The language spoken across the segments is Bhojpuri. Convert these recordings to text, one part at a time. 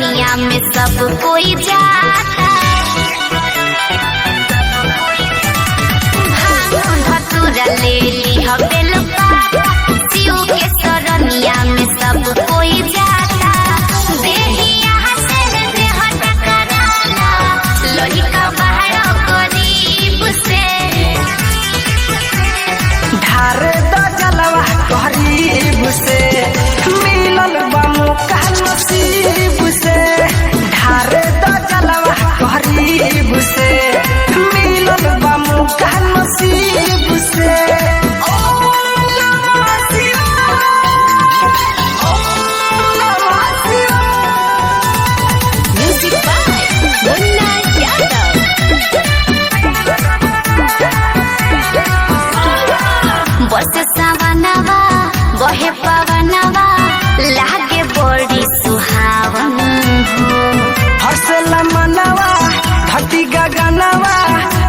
शरणिया में सब कोई जाता। भांग धतूरा ले ली हवेल पाता, शिव के शरणिया में सब कोई जाता। देहिया से देह टकराला, लड़का बाहर गरीब से। ढारे द जलवा गरीब से, मिलल बा मौका नसीब से। ढारे द जलवा गरीब से, मिलल बा मौका नसीब से। Music by Munna Yadav. बस सावनवा बहे पवनवा, लागे बड़ी सुहावन हो। हर्षला मनवा धरती गगनवा,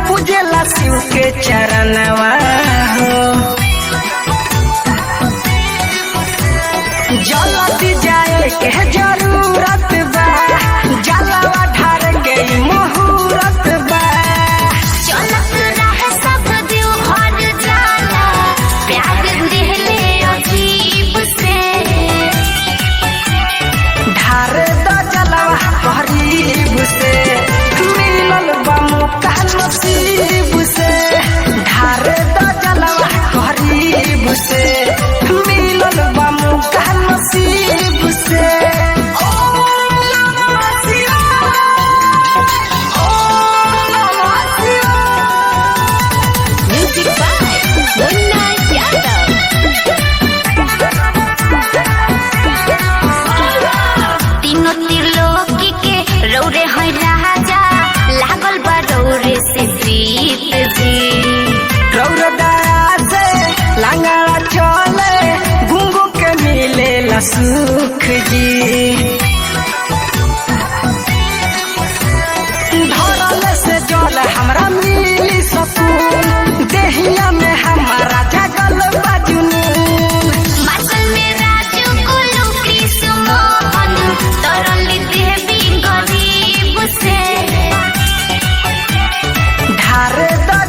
पूजेला शिव के चरणवा हो। जल्दी जाए के जरूरत बा, जलवा ढार के मुहूर्त बा। चलत रहे सब दिल भर जाला, प्यार दिहले अजीब से। ढारे द जलवा गरीब से, मिलल बा मौका नसीब से। ढारे द जलवा गरीब से, मिलल बा मौका नसीब से। Music by Munna Yadav. तीनों त्रिलोकी के रौरे है राजा, लागल बा रौरे से प्रीत जी। रौरदाया से लंगड़ा चले, घुंघू के मिले सुख जी। धरल से जल हमरा मिली सकून, देहिया में हमारा जगल बा जुनून। माचल में राजू कुलू कृष्ण मोहन, तरल देवी गरीब से। ढारे द